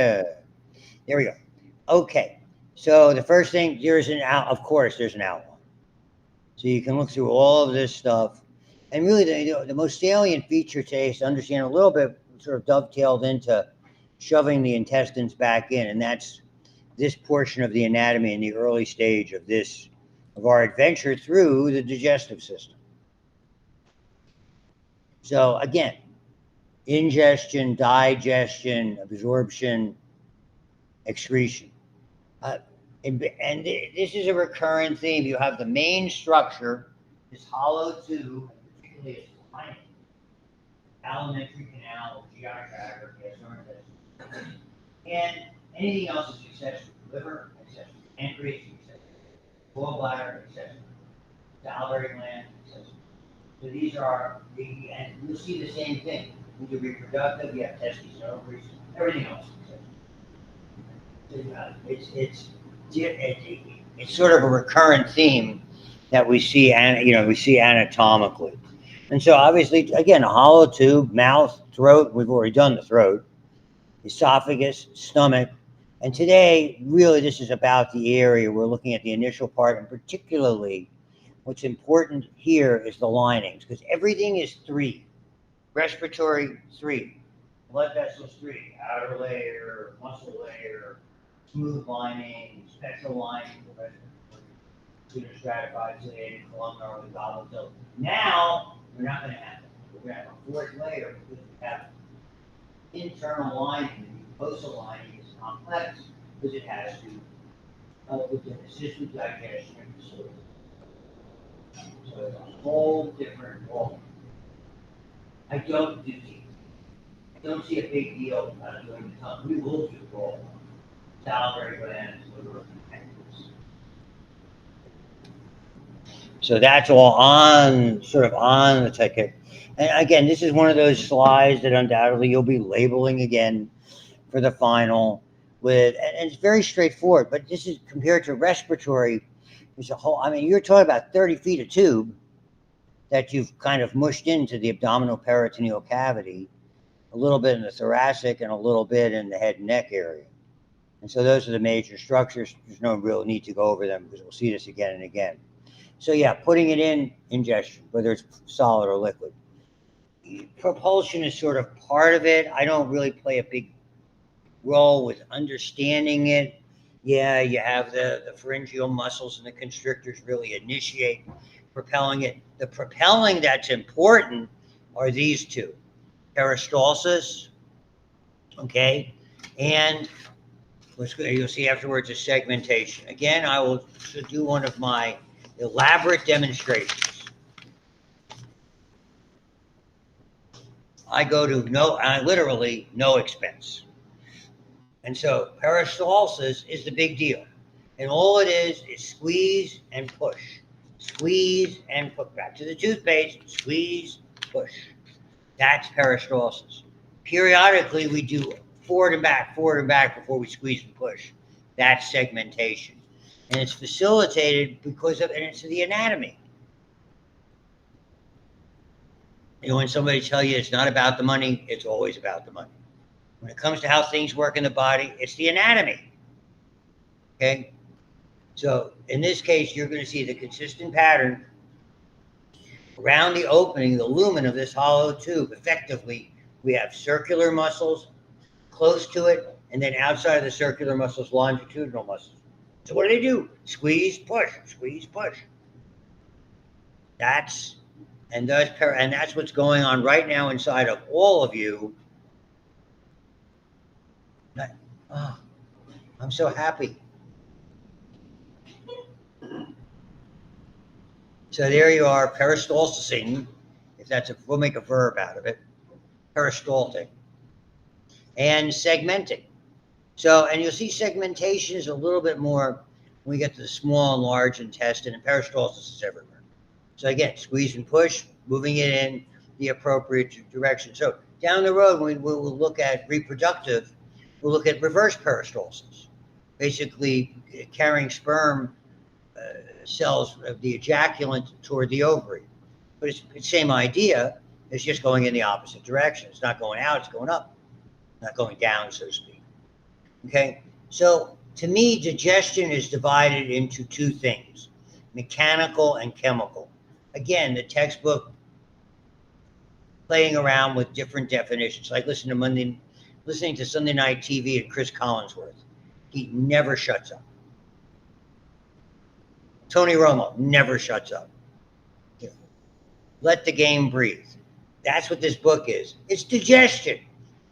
There we go. Okay. So the first thing, there's an out. Of course, there's an outline. So you can look through all of this stuff. And really, the most salient feature today is to understand a little bit, sort of dovetailed into shoving the intestines back in. And that's this portion of the anatomy in the early stage of our adventure through the digestive system. So again, ingestion, digestion, absorption, excretion. And this is a recurrent theme. You have the main structure, this hollow tube, particularly its lining, alimentary canal, GI tract, or gastrointestinal. And anything else is accessory. Liver, accessory. Pancreas, accessory. Gallbladder, accessory. Salivary gland, accessory. So these are, and you'll see the same thing. With the reproductive, you have testes, ovaries, everything else. It's sort of a recurrent theme that we see, we see anatomically. And so obviously, again, a hollow tube, mouth, throat, we've already done the throat, esophagus, stomach. And today, really, this is about the area. We're looking at the initial part, and particularly what's important here is the linings, because everything is three. Respiratory, three. Blood vessels, three. Outer layer, muscle layer, smooth lining, special lining for respiratory, stratified, ciliated, columnar, with goblet. Now, we're not going to have it. We're going to have a fourth layer because we have internal lining. The mucosal lining is complex because it has to help with the assist digestion and facility. So it's a whole different role. I don't do teeth. I don't see a big deal about doing the tongue. We will do all salivary glands, liver, and pancreas. So that's all sort of on the ticket. And again, this is one of those slides that undoubtedly you'll be labeling again for the final and it's very straightforward, but this is compared to respiratory. There's a whole, you're talking about 30 feet of tube that you've kind of mushed into the abdominal peritoneal cavity, a little bit in the thoracic and a little bit in the head and neck area. And so those are the major structures. There's no real need to go over them because we'll see this again and again. So yeah, putting it in ingestion, whether it's solid or liquid. Propulsion is sort of part of it. I don't really play a big role with understanding it. Yeah, you have the pharyngeal muscles and the constrictors really initiate propelling it. The propelling that's important are these two, peristalsis, okay, and you'll see afterwards is segmentation. Again, I will do one of my elaborate demonstrations. I go to literally no expense. And so peristalsis is the big deal. And all it is squeeze and push. Squeeze and put back to the toothpaste, squeeze, push. That's peristalsis. Periodically, we do forward and back before we squeeze and push. That's segmentation. And it's facilitated because of, and it's the anatomy. When somebody tells you it's not about the money, it's always about the money. When it comes to how things work in the body, it's the anatomy. Okay? So in this case, you're going to see the consistent pattern around the opening, the lumen of this hollow tube. Effectively, we have circular muscles close to it, and then outside of the circular muscles, longitudinal muscles. So what do? Squeeze, push, squeeze, push. That's what's going on right now inside of all of you. Oh, I'm so happy. So there you are, peristalsising, we'll make a verb out of it, peristaltic, and segmenting. So, and you'll see segmentation is a little bit more when we get to the small and large intestine, and peristalsis is everywhere. So again, squeeze and push, moving it in the appropriate direction. So down the road, we'll look at reproductive, we'll look at reverse peristalsis, basically carrying sperm cells of the ejaculant toward the ovary. But it's the same idea. It's just going in the opposite direction. It's not going out, it's going up. Not going down, so to speak. Okay, so to me, digestion is divided into two things: mechanical and chemical. Again, the textbook playing around with different definitions. Like listening to Sunday Night TV and Chris Collinsworth. He never shuts up. Tony Romo never shuts up. Let the game breathe. That's what this book is. It's digestion.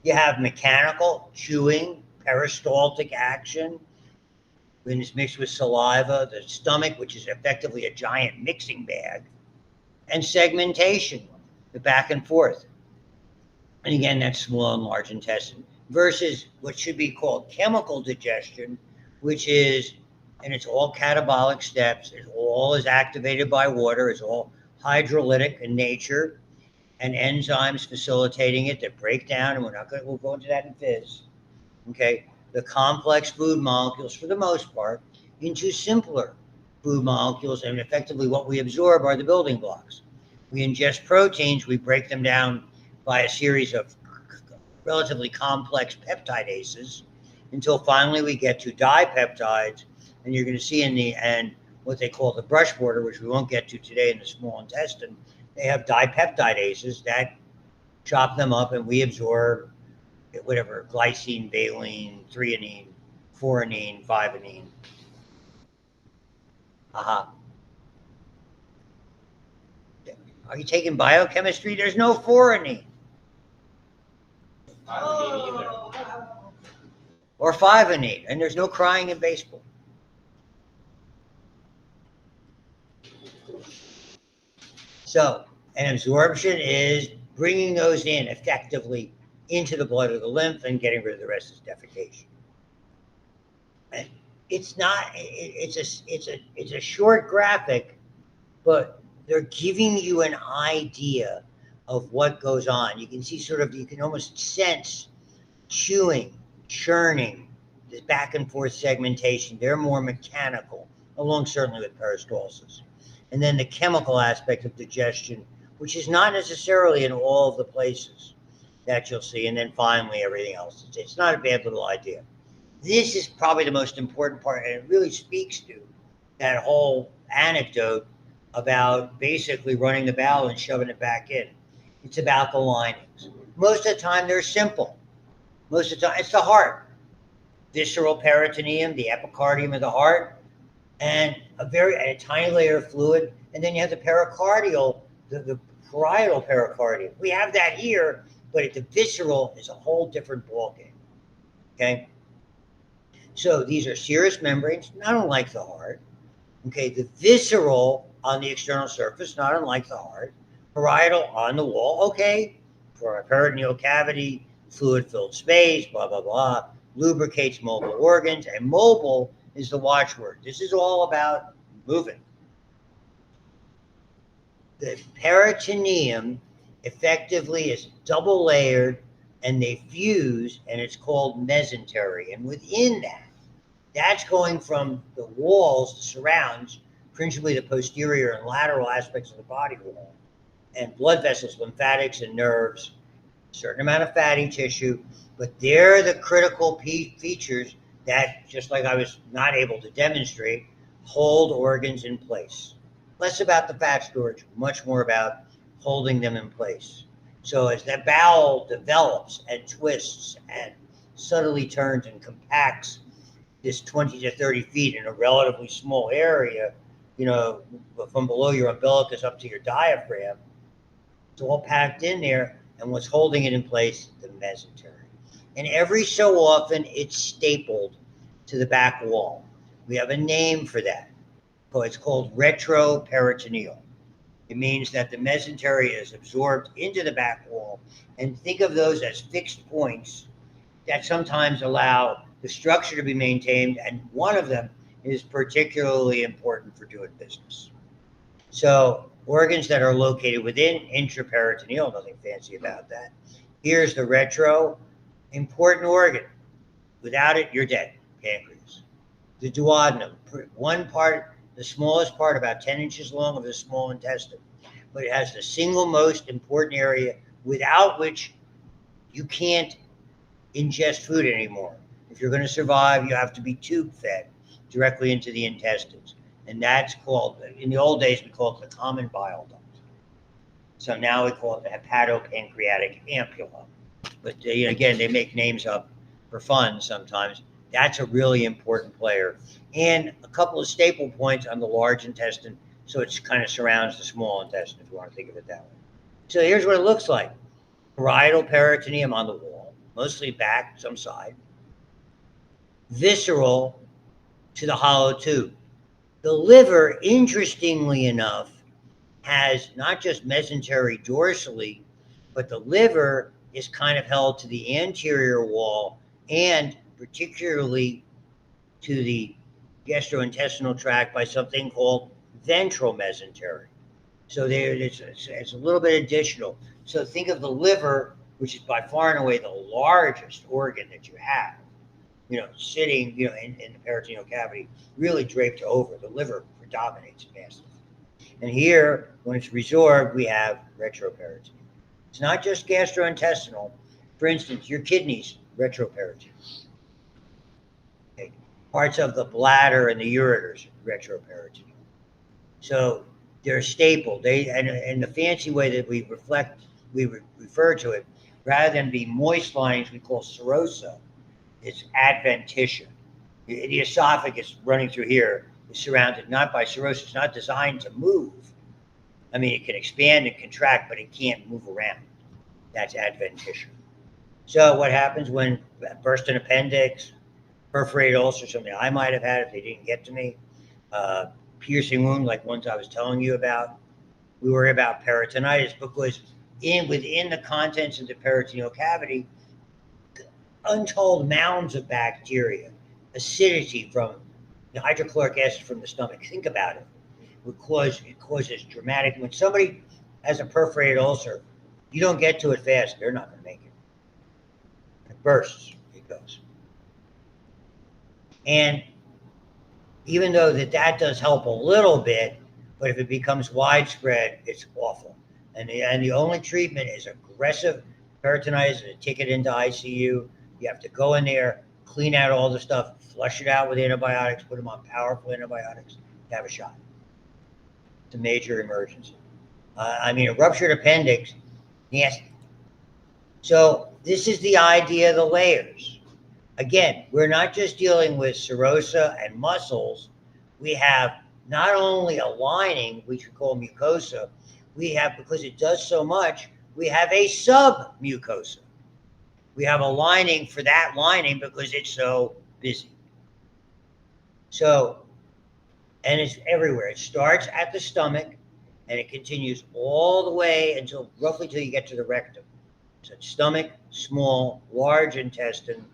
You have mechanical, chewing, peristaltic action, when it's mixed with saliva, the stomach, which is effectively a giant mixing bag, and segmentation, the back and forth. And again, that's small and large intestine, versus what should be called chemical digestion, which is, and it's all catabolic steps, it all is activated by water, it's all hydrolytic in nature, and enzymes facilitating it that break down, and we'll go into that in phys. Okay, the complex food molecules for the most part into simpler food molecules, and effectively what we absorb are the building blocks. We ingest proteins, we break them down by a series of relatively complex peptidases until finally we get to dipeptides, and you're going to see in the end what they call the brush border, which we won't get to today in the small intestine. They have dipeptidases that chop them up, and we absorb whatever, glycine, valine, threonine, foranine, fivanine. Aha. Are you taking biochemistry? There's no foranine. Or fivanine, and there's no crying in baseball. So, an absorption is bringing those in effectively into the blood or the lymph and getting rid of the rest is defecation. And it's not, it's a short graphic, but they're giving you an idea of what goes on. You can see you can almost sense chewing, churning, this back and forth segmentation. They're more mechanical, along certainly with peristalsis. And then the chemical aspect of digestion, which is not necessarily in all of the places that you'll see. And then finally, everything else. It's not a bad little idea. This is probably the most important part, and it really speaks to that whole anecdote about basically running the bowel and shoving it back in. It's about the linings. Most of the time, they're simple. Most of the time, it's the heart. Visceral peritoneum, the epicardium of the heart, and a tiny layer of fluid, and then you have the pericardial, the parietal pericardium. We have that here, but the visceral is a whole different ballgame. Okay, so these are serous membranes, not unlike the heart. Okay, the visceral on the external surface, not unlike the heart. Parietal on the wall. Okay, for a peritoneal cavity, fluid-filled space, blah blah blah. Lubricates mobile organs, and mobile is the watchword. This is all about moving. The peritoneum effectively is double layered, and they fuse, and it's called mesentery. And within that, that's going from the walls, the surrounds, principally the posterior and lateral aspects of the body wall, and blood vessels, lymphatics, and nerves, a certain amount of fatty tissue, but they're the critical features that, just like I was not able to demonstrate, hold organs in place. Less about the fat storage, much more about holding them in place. So as the bowel develops and twists and subtly turns and compacts this 20 to 30 feet in a relatively small area, from below your umbilicus up to your diaphragm, it's all packed in there, and what's holding it in place, the mesentery. And every so often, it's stapled to the back wall. We have a name for that. It's called retroperitoneal. It means that the mesentery is absorbed into the back wall. And think of those as fixed points that sometimes allow the structure to be maintained. And one of them is particularly important for doing business. So organs that are located within intraperitoneal, nothing fancy about that. Here's the retro, important organ. Without it, you're dead. Pancreas. The duodenum, one part, the smallest part, about 10 inches long of the small intestine, but it has the single most important area without which you can't ingest food anymore. If you're going to survive, you have to be tube fed directly into the intestines. And that's called, in the old days, we called it the common bile duct. So now we call it the hepatopancreatic ampulla. But again, they make names up for fun sometimes. That's a really important player. And a couple of staple points on the large intestine, so it kind of surrounds the small intestine, if you want to think of it that way. So here's what it looks like. Parietal peritoneum on the wall, mostly back, some side. Visceral to the hollow tube. The liver, interestingly enough, has not just mesentery dorsally, but the liver is kind of held to the anterior wall and particularly to the gastrointestinal tract by something called ventral mesentery. So it's a little bit additional. So think of the liver, which is by far and away the largest organ that you have, sitting, in the peritoneal cavity, really draped over. The liver predominates massively. And here, when it's resorbed, we have retroperitoneum. It's not just gastrointestinal. For instance, your kidneys, retroperitoneum. Okay. Parts of the bladder and the ureters, retroperitoneum. So they're staple. And the fancy way that we refer to it, rather than be moist linings, we call serosa. It's adventitia. The esophagus running through here is surrounded not by serosa. It's not designed to move. I mean, it can expand and contract, but it can't move around. That's adventitia. So what happens when burst an appendix, perforated ulcer, something I might have had if they didn't get to me, piercing wound like ones I was telling you about. We worry about peritonitis because within the contents of the peritoneal cavity, untold mounds of bacteria, acidity from the hydrochloric acid from the stomach. Think about it. It causes dramatic. When somebody has a perforated ulcer, you don't get to it fast, they're not going to make it. It bursts, it goes. And even though that does help a little bit, but if it becomes widespread, it's awful. And the only treatment is aggressive peritonitis and a ticket into ICU. You have to go in there, clean out all the stuff, flush it out with antibiotics, put them on powerful antibiotics, have a shot. It's a major emergency. A ruptured appendix, yes. So this is the idea of the layers. Again, we're not just dealing with serosa and muscles. We have not only a lining, which we call mucosa, we have, because it does so much, we have a submucosa. We have a lining for that lining because it's so busy. So, and it's everywhere. It starts at the stomach and it continues all the way roughly till you get to the rectum. So stomach, small, large intestine,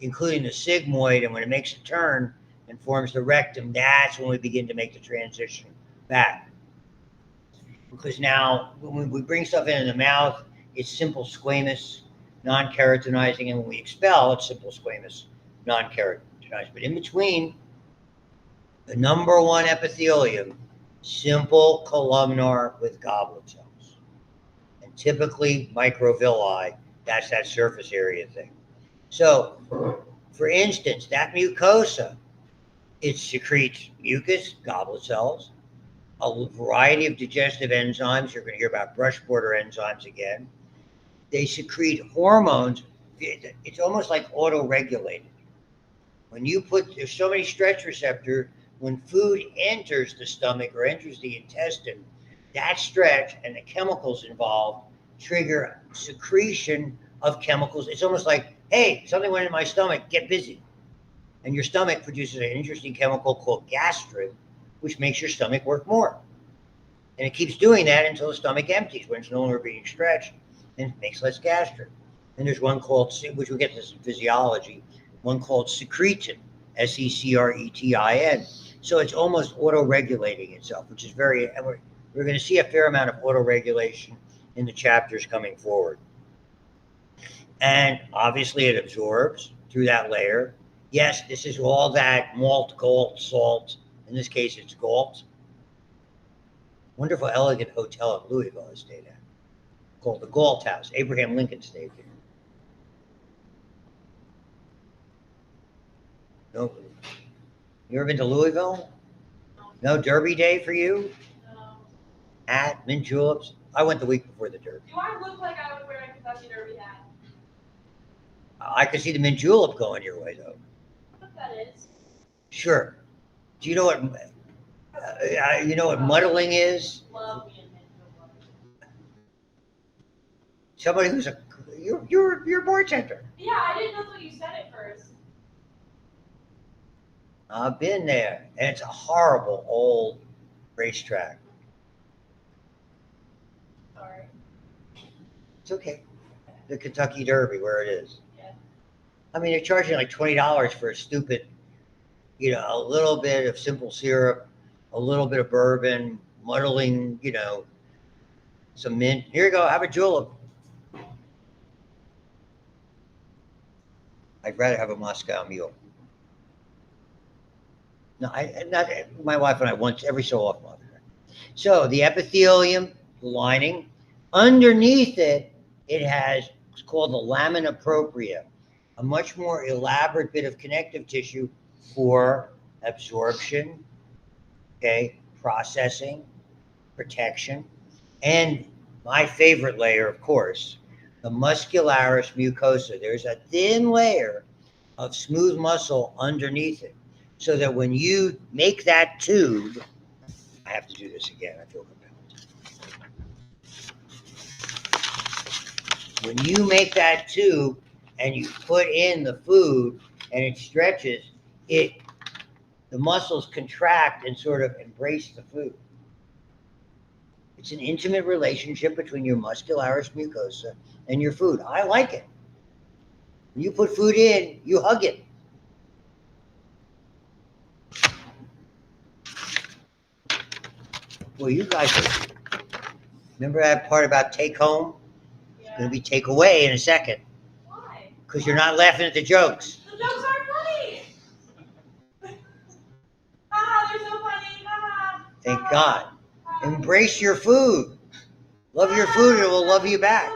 including the sigmoid, and when it makes a turn and forms the rectum, that's when we begin to make the transition back. Because now, when we bring stuff into the mouth, it's simple squamous, non-keratinizing, and when we expel, it's simple squamous, non-keratinizing. But in between, the number one epithelium, simple columnar with goblet cells. And typically microvilli, that's that surface area thing. So, for instance, that mucosa, it secretes mucus, goblet cells, a variety of digestive enzymes. You're going to hear about brush border enzymes again. They secrete hormones. It's almost like auto-regulated. There's so many stretch receptors, when food enters the stomach or enters the intestine, that stretch and the chemicals involved trigger secretion of chemicals. It's almost like, hey, something went in my stomach, get busy. And your stomach produces an interesting chemical called gastrin, which makes your stomach work more. And it keeps doing that until the stomach empties, when it's no longer being stretched, and it makes less gastrin. And there's one called, which we'll get to in physiology, one called secretin, secretin. So it's almost auto-regulating itself, which is very, and we're going to see a fair amount of auto-regulation in the chapters coming forward. And obviously it absorbs through that layer. Yes, this is all that malt, galt, salt. In this case, it's galt. Wonderful, elegant hotel in Louisville I stayed at, called the Galt House. Abraham Lincoln stayed there. No. You ever been to Louisville? No Derby Day for you? No. Hat, mint juleps. I went the week before the Derby. Do I look like I would wear a Kentucky Derby hat? I could see the mint julep going your way, though. What that is? Sure. Do you know what? You know what muddling is? Love me a mint julep. Somebody who's you're a bartender. Yeah, I didn't know what you said at first. I've been there, and it's a horrible old racetrack. Sorry. It's okay. The Kentucky Derby, where it is. Yeah. I mean, they're charging like $20 for a stupid, a little bit of simple syrup, a little bit of bourbon, muddling, some mint. Here you go, have a julep. I'd rather have a Moscow Mule. No, not my wife and I once every so often. So the epithelium, the lining, underneath it, it's called the lamina propria, a much more elaborate bit of connective tissue for absorption, okay, processing, protection, and my favorite layer, of course, the muscularis mucosa. There's a thin layer of smooth muscle underneath it, so that when you make that tube, I have to do this again, I feel compelled. When you make that tube and you put in the food and it stretches, the muscles contract and sort of embrace the food. It's an intimate relationship between your muscularis mucosa and your food. I like it. When you put food in, you hug it. Well, you guys remember that part about take home? Yeah. It's going to be take away in a second. Why? Because you're not laughing at the jokes. The jokes aren't funny. Ah, they're so funny. Ah, Thank God. Embrace your food. Love your food and it will love you back.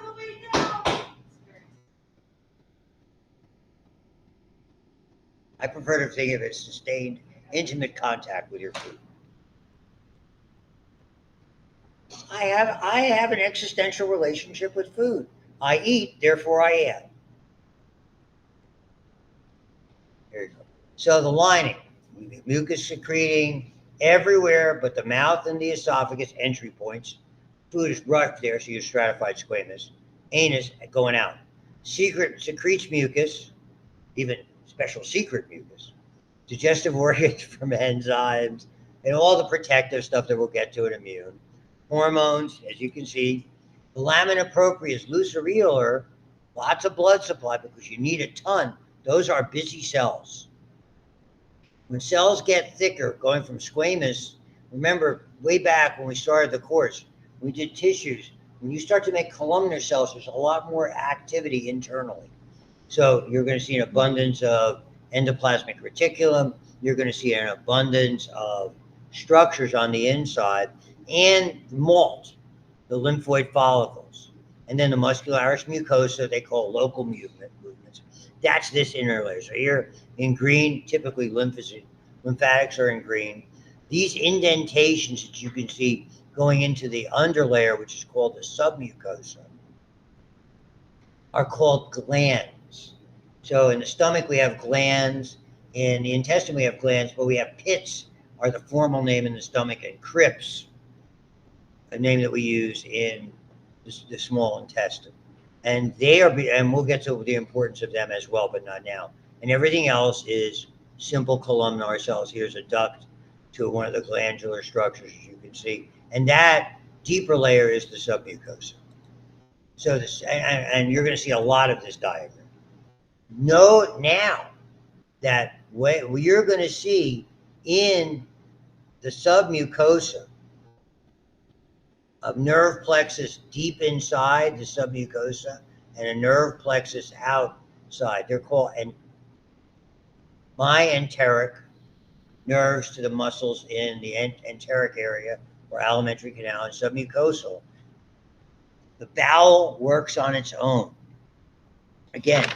I prefer to think of it as sustained, intimate contact with your food. I have an existential relationship with food. I eat, therefore I am. Here you go. So the lining, mucus secreting everywhere but the mouth and the esophagus entry points. Food is rushed there, so you're stratified squamous. Anus going out. Secretes mucus, even special secret mucus. Digestive organs from enzymes and all the protective stuff that we'll get to in immune. Hormones, as you can see. The lamina propria is loose or irregular, lots of blood supply because you need a ton. Those are busy cells. When cells get thicker, going from squamous, remember way back when we started the course, we did tissues. When you start to make columnar cells, there's a lot more activity internally. So you're going to see an abundance of endoplasmic reticulum. You're going to see an abundance of structures on the inside and MALT, the lymphoid follicles. And then the muscularis mucosa, they call local movements. That's this inner layer. So here in green, typically lymphatics are in green. These indentations that you can see going into the underlayer, which is called the submucosa, are called glands. So in the stomach, we have glands. In the intestine, we have glands, but we have pits, are the formal name in the stomach, and crypts, a name that we use in the small intestine. And and we'll get to the importance of them as well, but not now. And everything else is simple columnar cells. Here's a duct to one of the glandular structures, as you can see. And that deeper layer is the submucosa. So and you're going to see a lot of this diagram. Note now that what you're going to see in the submucosa of nerve plexus deep inside the submucosa and a nerve plexus outside. They're called myenteric nerves to the muscles in the enteric area or alimentary canal and submucosal. The bowel works on its own. Again,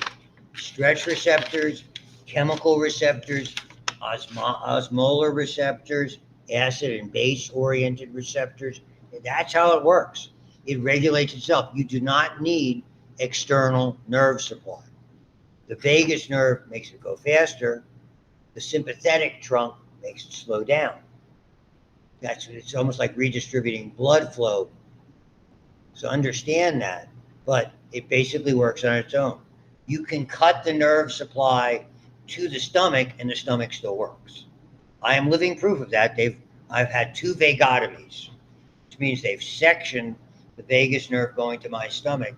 stretch receptors, chemical receptors, osmolar receptors, acid and base oriented receptors. That's how it works. It regulates itself. You do not need external nerve supply. The vagus nerve makes it go faster. The sympathetic trunk makes it slow down. It's almost like redistributing blood flow. So understand that, but it basically works on its own. You can cut the nerve supply to the stomach, and the stomach still works. I am living proof of that. I've had 2 vagotomies, which means they've sectioned the vagus nerve going to my stomach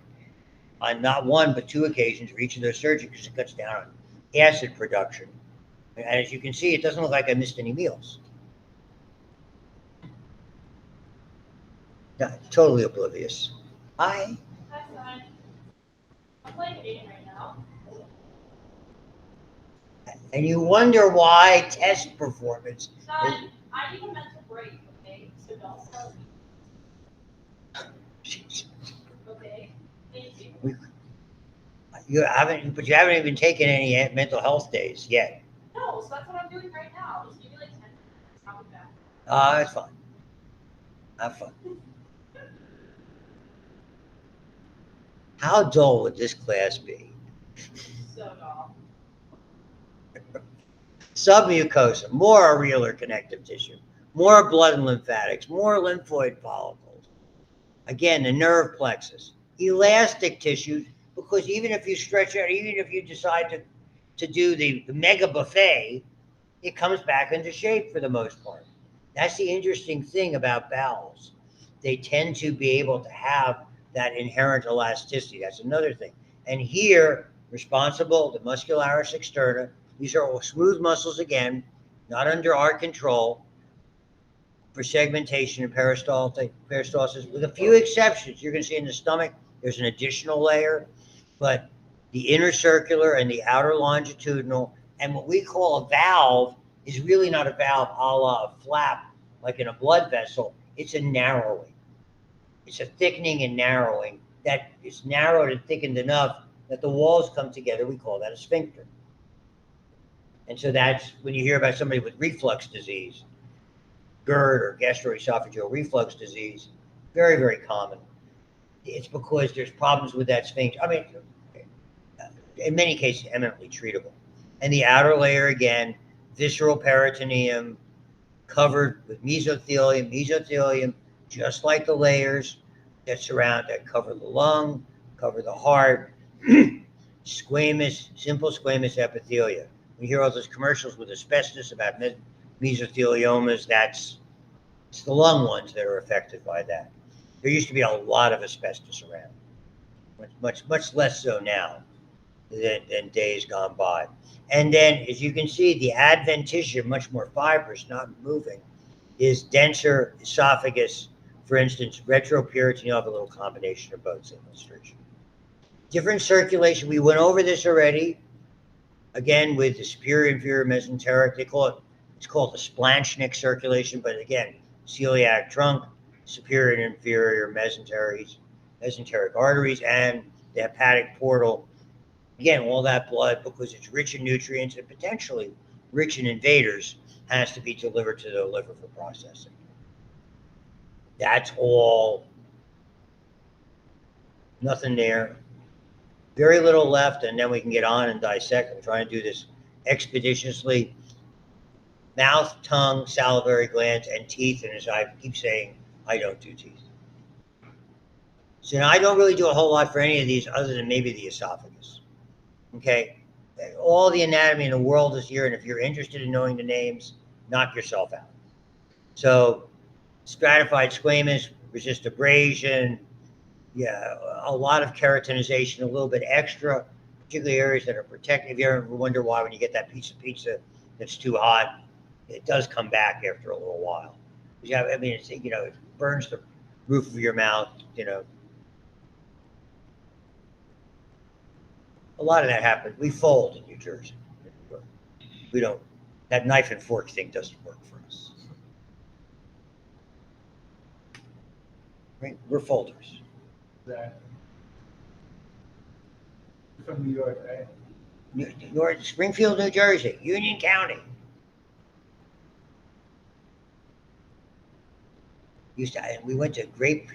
on not 1 but 2 occasions for each of those surgeries because it cuts down on acid production. And as you can see, it doesn't look like I missed any meals. No, totally oblivious. Hi. Hi, son. I'm playing a game right now. And you wonder why test performance. Son, I need a mental break, okay? So don't tell me, okay? Thank you. You haven't even taken any mental health days yet. No, so that's what I'm doing right now. Just give me like 10 minutes. I'll be back. That's fine. Have fun. How dull would this class be? So dull. Submucosa, more areolar connective tissue, more blood and lymphatics, more lymphoid follicles. Again, the nerve plexus, elastic tissues, because even if you stretch out, even if you decide to do the mega buffet, it comes back into shape for the most part. That's the interesting thing about bowels. They tend to be able to have that inherent elasticity. That's another thing. And here, responsible, the muscularis externa, these are all smooth muscles again, not under our control for segmentation and peristalsis, with a few exceptions. You're going to see in the stomach, there's an additional layer, but the inner circular and the outer longitudinal, and what we call a valve is really not a valve a la a flap like in a blood vessel. It's a narrowing. It's a thickening and narrowing that is narrowed and thickened enough that the walls come together. We call that a sphincter. And so that's when you hear about somebody with reflux disease, GERD or gastroesophageal reflux disease, very, very common. It's because there's problems with that sphincter. I mean, in many cases, eminently treatable. And the outer layer, again, visceral peritoneum, covered with mesothelium. Mesothelium, just like the layers that cover the lung, cover the heart, squamous, simple squamous epithelia. We hear all those commercials with asbestos about mesotheliomas. It's the lung ones that are affected by that. There used to be a lot of asbestos around, much less so now than days gone by. And then, as you can see, the adventitia, much more fibrous, not moving, is denser esophagus. For instance, retroperitoneal, you have a little combination of both in illustration. Different circulation. We went over this already. Again, with the superior inferior mesenteric, it's called the splanchnic circulation, but again, celiac trunk, superior and inferior mesenteric arteries, and the hepatic portal. Again, all that blood, because it's rich in nutrients and potentially rich in invaders, has to be delivered to the liver for processing. That's all. Nothing there. Very little left, and then we can get on and dissect. I'm trying to do this expeditiously. Mouth, tongue, salivary glands, and teeth. And as I keep saying, I don't do teeth. So now I don't really do a whole lot for any of these other than maybe the esophagus. Okay? All the anatomy in the world is here, and if you're interested in knowing the names, knock yourself out. So, stratified squamous, resist abrasion, yeah, a lot of keratinization, a little bit extra, particularly areas that are protected. If you ever wonder why when you get that piece of pizza that's too hot, it does come back after a little while. I mean, it's, it burns the roof of your mouth, A lot of that happens. We fold in New Jersey. We don't, that knife and fork thing doesn't work for us. Right? We're folders. Exactly. From New York, right? North Springfield, New Jersey, Union County. And we went to great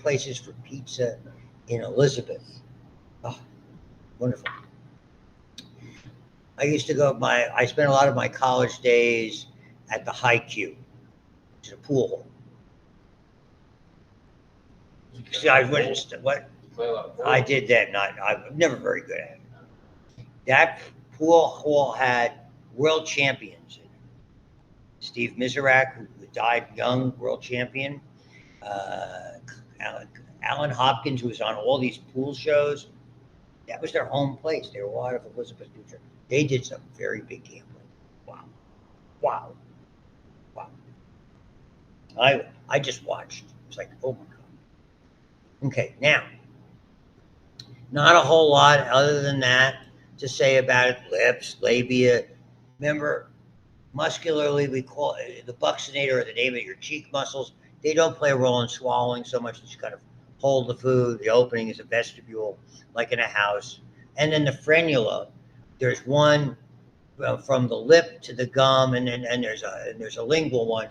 places for pizza in Elizabeth. Oh, wonderful. I used to go. I spent a lot of my college days at the High Q, which is a pool hall. See, I wouldn't. What I did then, I'm never very good at it. That pool hall had world champions in it. Steve Miserak, who died young, world champion. Uh, Alan Hopkins, who was on all these pool shows. That was their home place. They were out of Elizabeth, New Jersey. They did some very big gambling. Wow, wow, wow. I just watched. It's like, oh my god. Okay, now, not a whole lot other than that to say about it. Lips, labia. Remember, muscularly, we call it the buccinator, or the name of your cheek muscles. They don't play a role in swallowing so much as you kind of hold the food. The opening is a vestibule, like in a house. And then the frenula, there's one from the lip to the gum, and then there's a lingual one,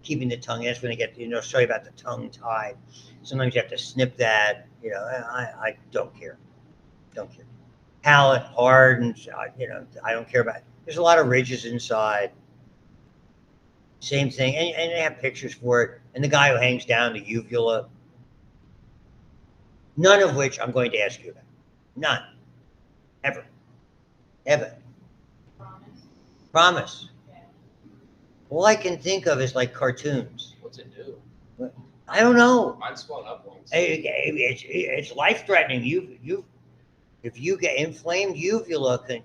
keeping the tongue. That's when they get, show you about the tongue tied. Sometimes you have to snip that. I don't care. Don't care. Palate hard, and I don't care about it. There's a lot of ridges inside. Same thing, and they have pictures for it. And the guy who hangs down the uvula, none of which I'm going to ask you about. None. Ever. Ever. Promise. Yeah. All I can think of is like cartoons. What's it do? I don't know. Mine swelled up once. It's life threatening. If you get inflamed uvula, you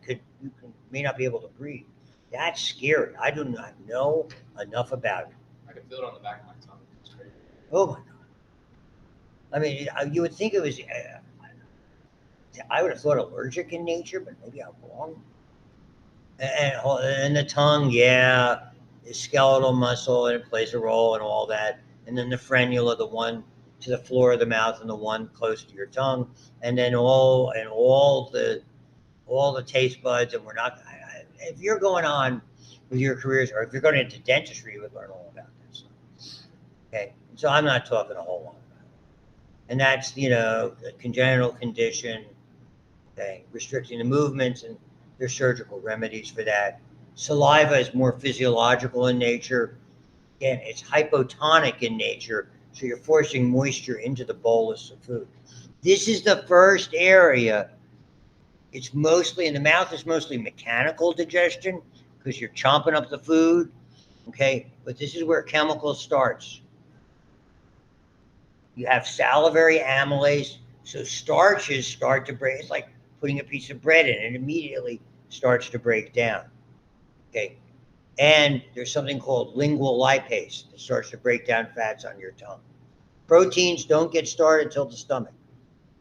may not be able to breathe. That's scary. I do not know enough about it. I can feel it on the back of my tongue. It's crazy. Oh my god. I mean, you would think it was. I would have thought allergic in nature, but maybe I'm wrong. And the tongue, yeah, is skeletal muscle, and it plays a role in all that. And then the frenula, the one to the floor of the mouth, and the one close to your tongue, and then all the taste buds. And we're not. If you're going on with your careers, or if you're going into dentistry, you would learn all about this. Okay, so I'm not talking a whole lot about it. And that's a congenital condition. Okay, restricting the movements, and there's surgical remedies for that. Saliva is more physiological in nature. Again, it's hypotonic in nature, so you're forcing moisture into the bolus of food. This is the first area. It's mostly, in the mouth, is mostly mechanical digestion because you're chomping up the food, okay? But this is where chemical starts. You have salivary amylase, so starches start to break. It's like putting a piece of bread in, and immediately starts to break down, okay? And there's something called lingual lipase that starts to break down fats on your tongue. Proteins don't get started until the stomach.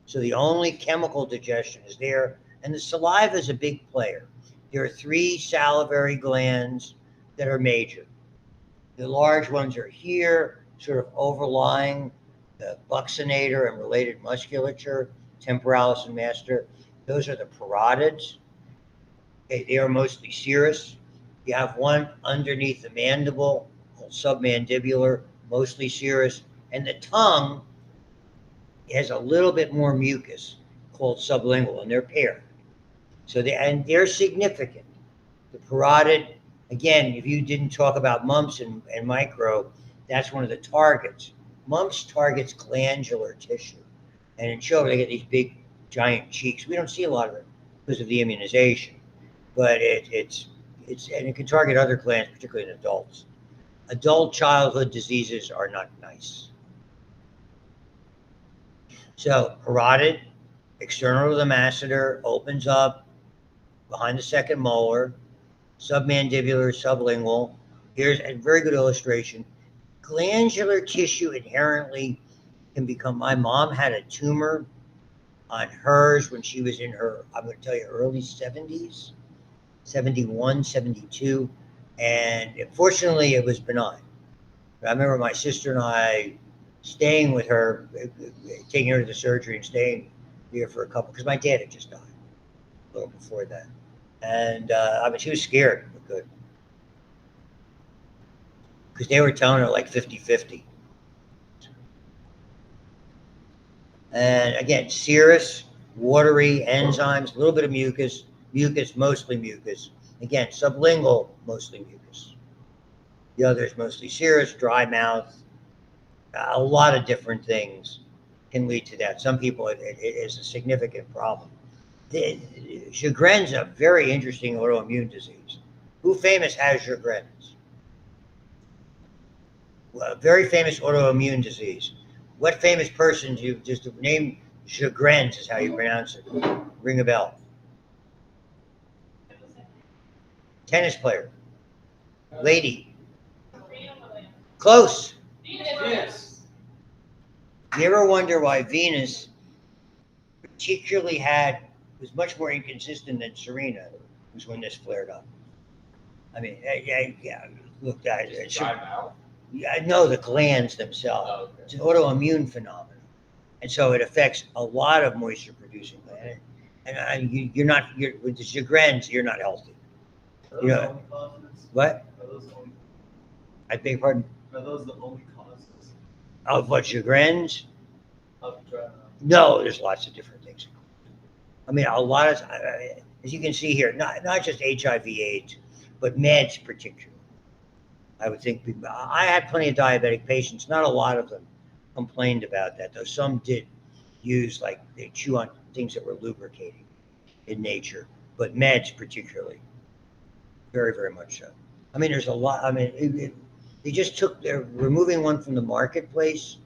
So the only chemical digestion is there. And the saliva is a big player. There are 3 salivary glands that are major. The large ones are here, sort of overlying the buccinator and related musculature, temporalis and masseter. Those are the parotids. Okay, they are mostly serous. You have one underneath the mandible called submandibular, mostly serous. And the tongue has a little bit more mucus called sublingual, and they're paired. So they're significant. The parotid, again, if you didn't talk about mumps and micro, that's one of the targets. Mumps targets glandular tissue. And in children, they get these big, giant cheeks. We don't see a lot of it because of the immunization. But and it can target other glands, particularly in adults. Adult childhood diseases are not nice. So parotid, external to the masseter, opens up behind the second molar, submandibular, sublingual. Here's a very good illustration. Glandular tissue inherently can become. My mom had a tumor on hers when she was in her, I'm going to tell you, early 70s, 71, 72. And fortunately, it was benign. I remember my sister and I staying with her, taking her to the surgery and staying here for a couple, because my dad had just died a little before that. And I mean, she was scared, but good. Because they were telling her like 50-50. And again, serous, watery enzymes, a little bit of mucus, mostly mucus. Again, sublingual, mostly mucus. The others mostly serous, dry mouth. A lot of different things can lead to that. Some people, it is a significant problem. Sjogren's a very interesting autoimmune disease. Who famous has Sjogren's? Well, a very famous autoimmune disease. What famous person do you just name? Sjogren's is how you pronounce it. Ring a bell. Tennis player. Lady. Close. Yes. You ever wonder why Venus particularly was much more inconsistent than Serena was when this flared up? I mean, yeah, look, Dry mouth. I know the glands themselves. Oh, okay. It's an autoimmune phenomenon. And so it affects a lot of moisture producing glands. And with the Sjogren's, you're not healthy. Are You those know, the only causes? what? Are those the only, I beg your pardon? are those the only causes Of what, Sjogren's? of dry mouth? No, there's lots of different things. I mean, a lot of, as you can see here, not just HIV/AIDS, but meds particularly. I would think, I had plenty of diabetic patients. Not a lot of them complained about that, though some did use, like, they chew on things that were lubricating in nature, but meds particularly, very, very much so. I mean, there's a lot, I mean, they're removing one from the marketplace.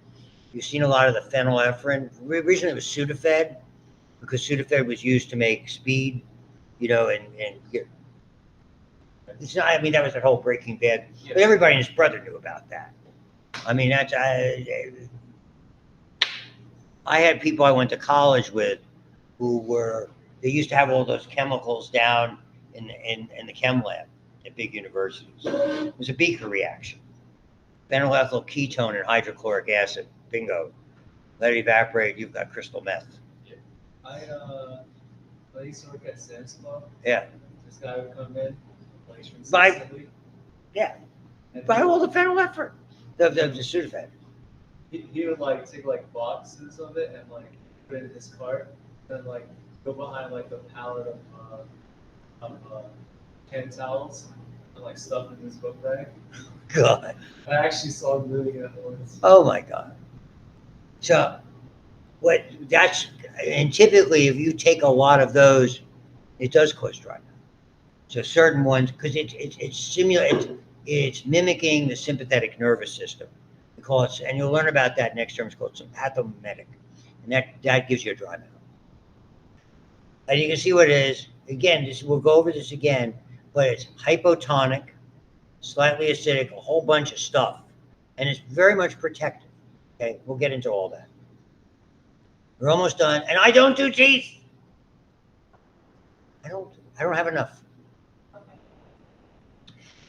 You've seen a lot of the phenylephrine. Originally it was Sudafed, because Sudafed was used to make speed, and it's not, I mean, that was that whole Breaking Bad, but everybody and his brother knew about that. I mean, I had people I went to college with they used to have all those chemicals down in the chem lab at big universities. It was a Beaker reaction. Phenylethyl ketone and hydrochloric acid. Bingo. Let it evaporate, you've got crystal meth. I used to work at Sam's Club. Yeah. This guy would come in, like Buy- consistently. Yeah. And Buy all the phenylephrine. The Sudafed. he would like take like boxes of it and like put it in his cart, then like go behind like a pallet of hand towels and like stuff in his book bag. God. I actually saw him doing it once. Oh my God. So and typically if you take a lot of those, it does cause dry mouth. So certain ones, because it's mimicking the sympathetic nervous system. We call it, and you'll learn about that next term. It's called sympathomimetic, and that gives you a dry mouth. And you can see what it is. Again, we'll go over this again, but it's hypotonic, slightly acidic, a whole bunch of stuff, and it's very much protective. Okay, we'll get into all that. We're almost done, and I don't do teeth. I don't have enough.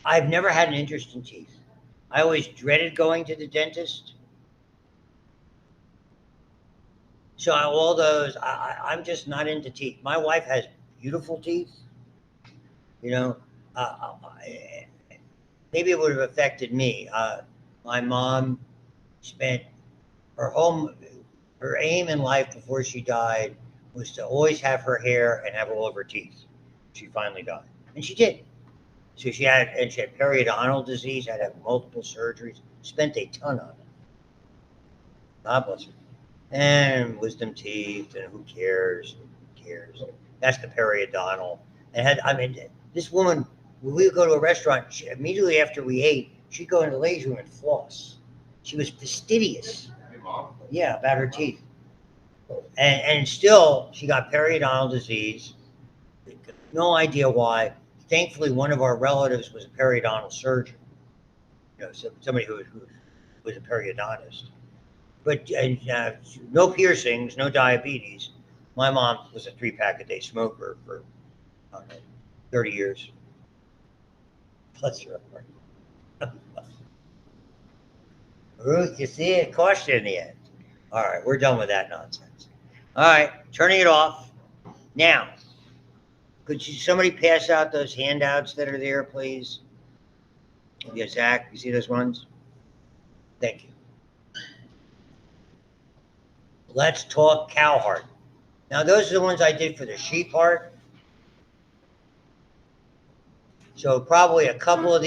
I've never had an interest in teeth. I always dreaded going to the dentist. So all those, I'm just not into teeth. My wife has beautiful teeth. Maybe it would have affected me. My mom spent her aim in life before she died was to always have her hair and have all of her teeth. She finally died, and she did. So she had periodontal disease, had to have multiple surgeries, spent a ton on it. God bless her. And wisdom teeth, and who cares? Who cares? That's the periodontal. This woman, when we would go to a restaurant, immediately after we ate, she'd go into the ladies' room and floss. She was fastidious. Hey, Mom. Yeah, about her teeth. And still, she got periodontal disease. No idea why. Thankfully, one of our relatives was a periodontal surgeon. Somebody who was a periodontist. But no piercings, no diabetes. My mom was a 3-pack-a-day smoker for 30 years. Bless her heart. Ruth, you see, it cost you in the end. All right, we're done with that nonsense. All right, turning it off. Now, Somebody pass out those handouts that are there, please? Yeah, Zach, you see those ones? Thank you. Let's talk cow heart. Now, those are the ones I did for the sheep heart. So probably a couple of